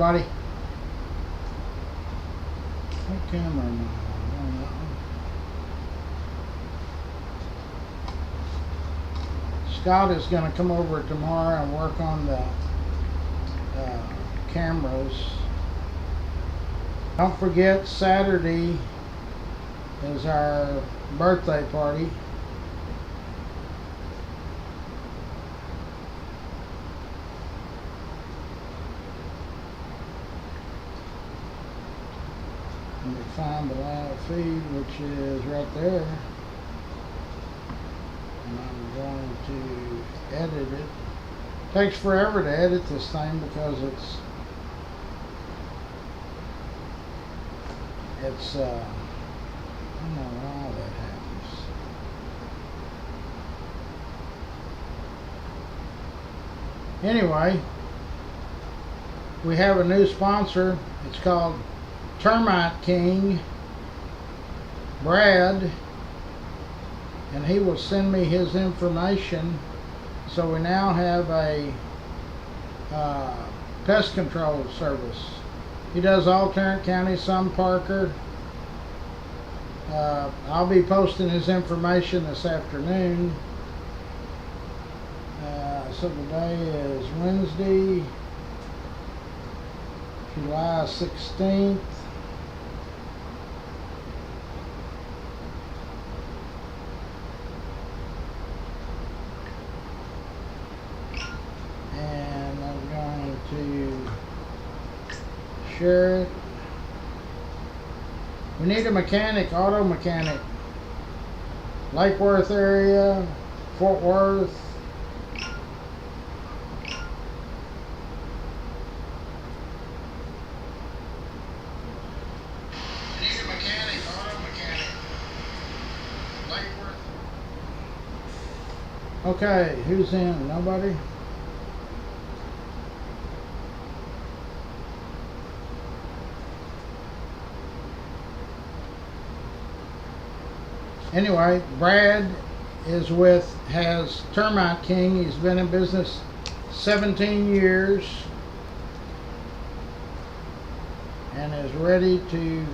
buddy. What camera am I on? That one. Scott is going to come over tomorrow and work on the cameras. Don't forget, Saturday is our birthday party. Let me find the live feed, which is right there. And I'm going to edit it. Takes forever to edit this thing because it's I don't know why that happens. Anyway, we have a new sponsor. It's called Termite King, Brad, and he will send me his information. So we now have a pest control service. He does all Tarrant County, some Parker. I'll be posting his information this afternoon. So today is Wednesday, July 16th. And I'm going to share it. We need a mechanic, auto mechanic. Lake Worth area, Fort Worth. We need a mechanic, auto mechanic. Lake Worth. Okay, who's in? Nobody? Anyway, Brad has Termite King. He's been in business 17 years and is ready to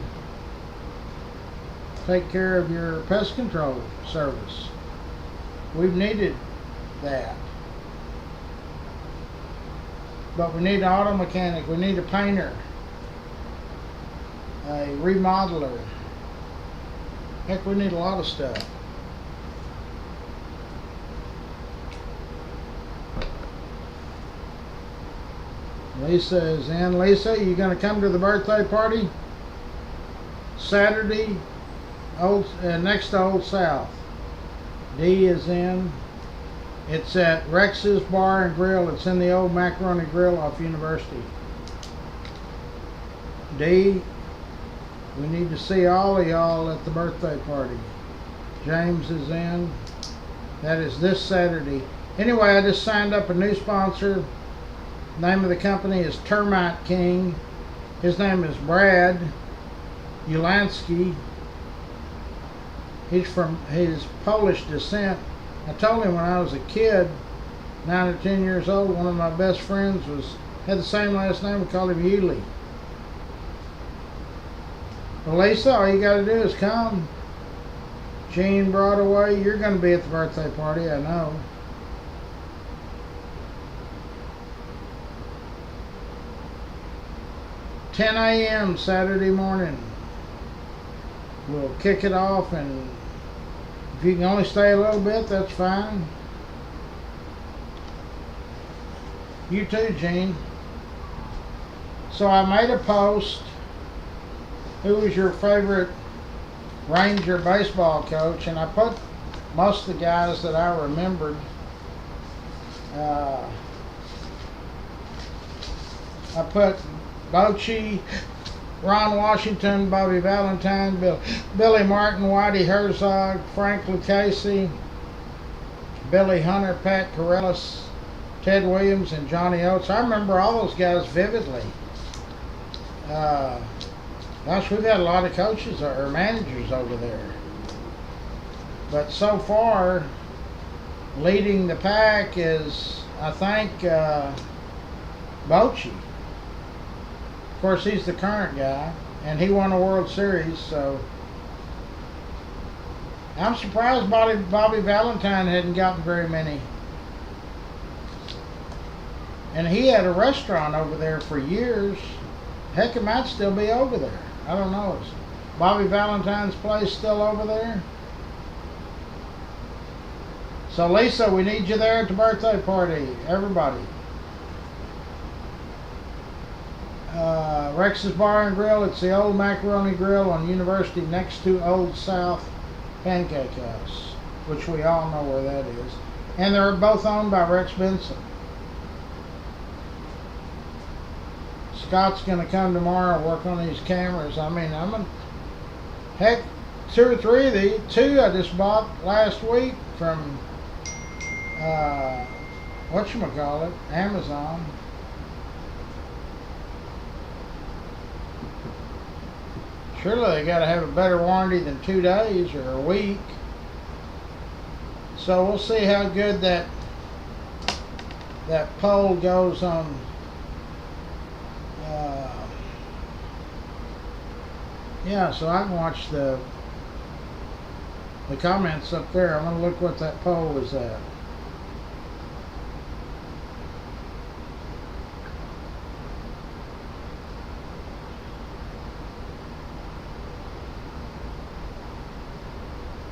take care of your pest control service. We've needed that. But we need an auto mechanic, we need a painter, a remodeler. Heck, we need a lot of stuff. Lisa is in. Lisa, you going to come to the birthday party? Saturday, next to Old South. Dee is in. It's at Rex's Bar and Grill. It's in the old Macaroni Grill off University. Dee, we need to see all of y'all at the birthday party. James is in. That is this Saturday. Anyway, I just signed up a new sponsor. Name of the company is Termite King. His name is Brad Ulansky. He's Polish descent. I told him when I was a kid, 9 or 10 years old, one of my best friends had the same last name. We called him Uli. Well, Lisa, all you got to do is come. Gene Broadway, you're going to be at the birthday party, I know. $10 a.m. Saturday morning. We'll kick it off, and if you can only stay a little bit, that's fine. You too, Gene. So I made a post. Who was your favorite Ranger baseball coach? And I put most of the guys that I remembered. I put Bochy, Ron Washington, Bobby Valentine, Billy Martin, Whitey Herzog, Frank Lucchese, Billy Hunter, Pat Corellis, Ted Williams, and Johnny Oates. I remember all those guys vividly. Gosh, we've had a lot of coaches or managers over there. But so far, leading the pack is, I think, Bochy. Of course, he's the current guy, and he won a World Series, so I'm surprised Bobby Valentine hadn't gotten very many. And he had a restaurant over there for years. Heck, it might still be over there. I don't know. Is Bobby Valentine's place still over there? So Lisa, we need you there at the birthday party. Everybody. Rex's Bar and Grill. It's the old macaroni grill on University next to Old South Pancake House, which we all know where that is. And they're both owned by Rex Benson. Scott's going to come tomorrow and work on these cameras. I mean, heck, 2 or 3 of these. 2 I just bought last week from, whatchamacallit, Amazon. Surely they got to have a better warranty than 2 days or a week. So we'll see how good that poll goes on. Yeah, so I can watch the comments up there. I'm going to look what that poll was at.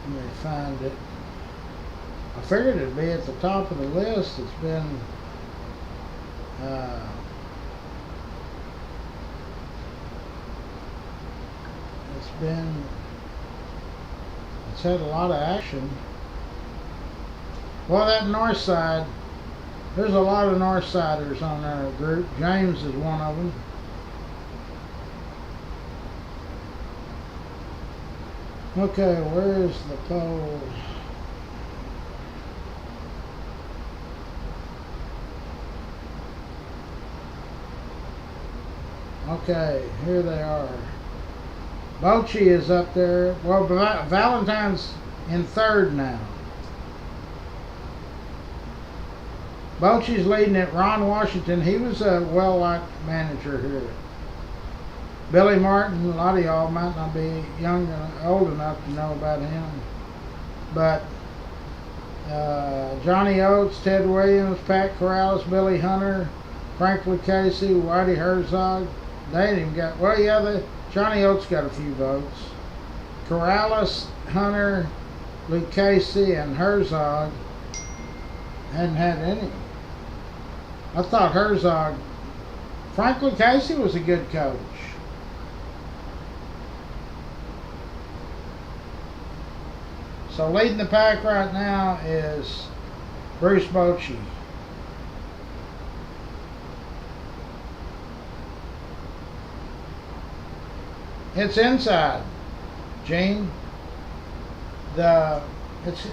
Let me find it. I figured it'd be at the top of the list. It's been it's had a lot of action. Well, that north side, there's a lot of north siders on our group. James is one of them. Okay, where's the poll? Okay, here they are. Bochy is up there. Well, Valentine's in 3rd now. Bochy's leading it. Ron Washington, he was a well-liked manager here. Billy Martin, a lot of y'all might not be old enough to know about him. But Johnny Oates, Ted Williams, Pat Corrales, Billy Hunter, Frank Lucchese, Whitey Herzog. They ain't even got, well, yeah, Johnny Oates got a few votes. Corrales, Hunter, Lucchese, and Herzog hadn't had any. I thought Herzog, Frank Lucchese was a good coach. So leading the pack right now is Bruce Bochy. It's inside, Gene. It's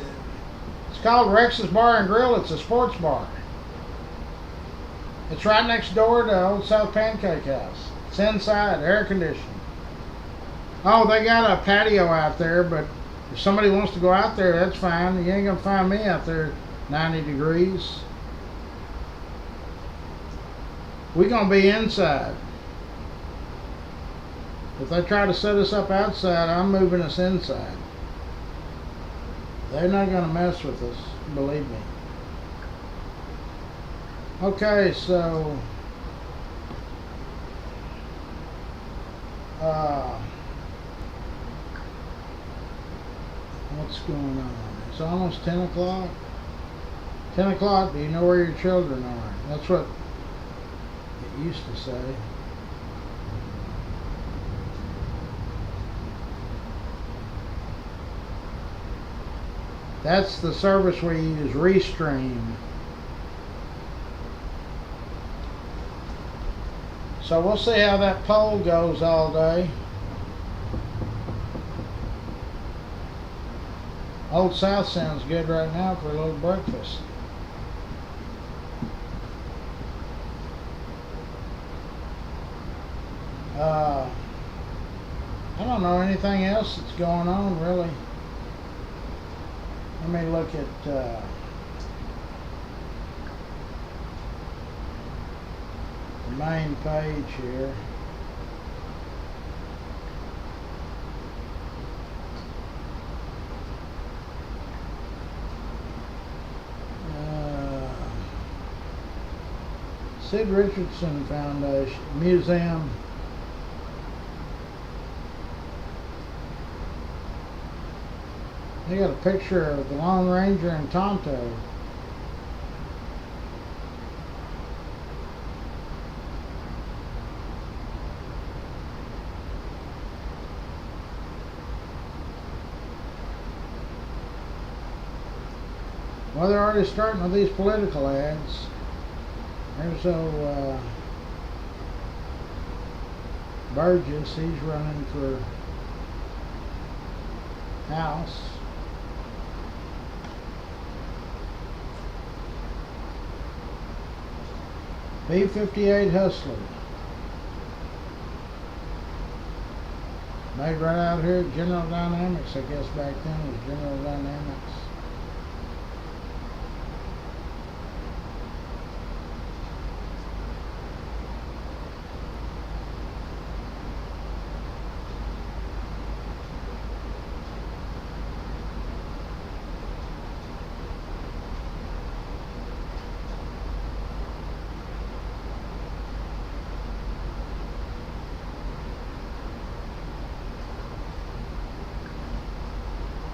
called Rex's Bar and Grill. It's a sports bar. It's right next door to Old South Pancake House. It's inside, air conditioned. Oh, they got a patio out there, but if somebody wants to go out there, that's fine. You ain't gonna find me out there 90 degrees. We're gonna be inside. If they try to set us up outside, I'm moving us inside. They're not gonna mess with us, believe me. Okay, so what's going on? It's almost 10 o'clock. 10 o'clock, do you know where your children are? That's what it used to say. That's the service we use, Restream. So we'll see how that poll goes all day. Old South sounds good right now for a little breakfast. I don't know anything else that's going on really. Let me look at the main page here. Sid Richardson Foundation Museum. They got a picture of the Lone Ranger and Tonto. Well, they're already starting with these political ads. There's Burgess, he's running for House. B-58 Hustler. Made right out here at General Dynamics, I guess back then it was General Dynamics.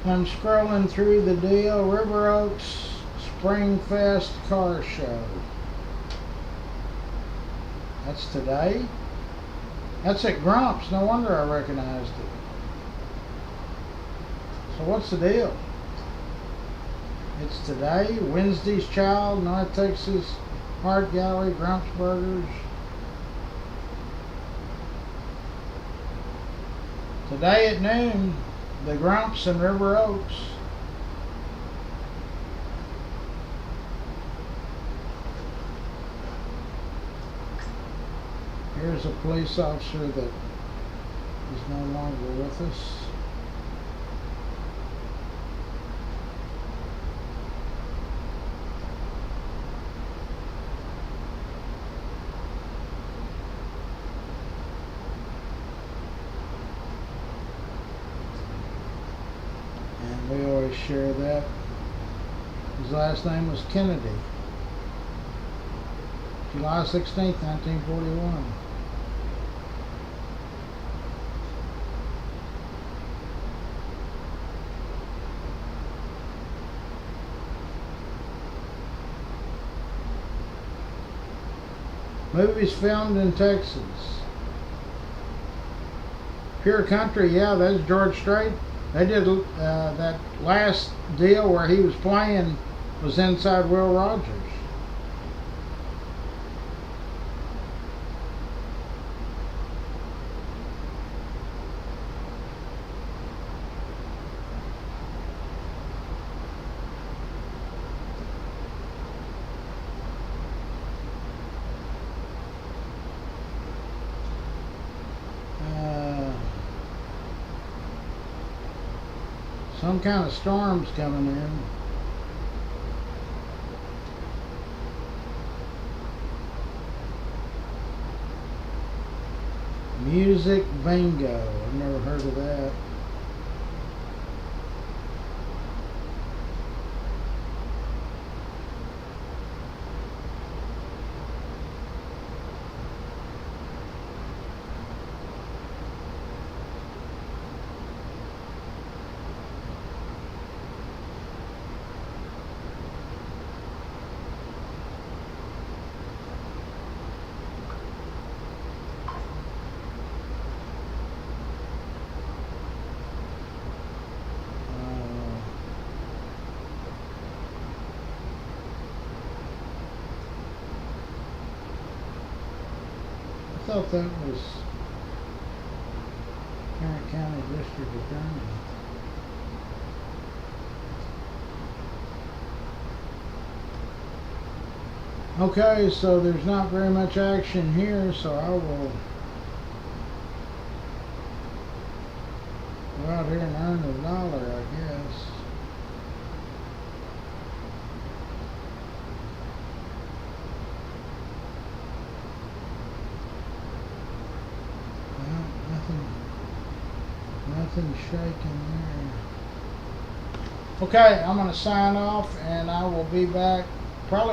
I'm scrolling through the deal. River Oaks Spring Fest Car Show. That's today? That's at Grumps. No wonder I recognized it. So what's the deal? It's today. Wednesday's Child, North Texas Art Gallery, Grumps Burgers. Today at noon. The Grumps in River Oaks. Here's a police officer that is no longer with us. We always share that. His last name was Kennedy. July 16th, 1941. Movies filmed in Texas. Pure Country, yeah, that's George Strait. They did that last deal where he was playing was inside Will Rogers. Some kind of storm's coming in. Music Bingo. I've never heard of that. I thought that was Tarrant County District Attorney. Okay, so there's not very much action here, so I will go out here and earn $1, I guess. Nothing shaking there. Okay, I'm going to sign off and I will be back probably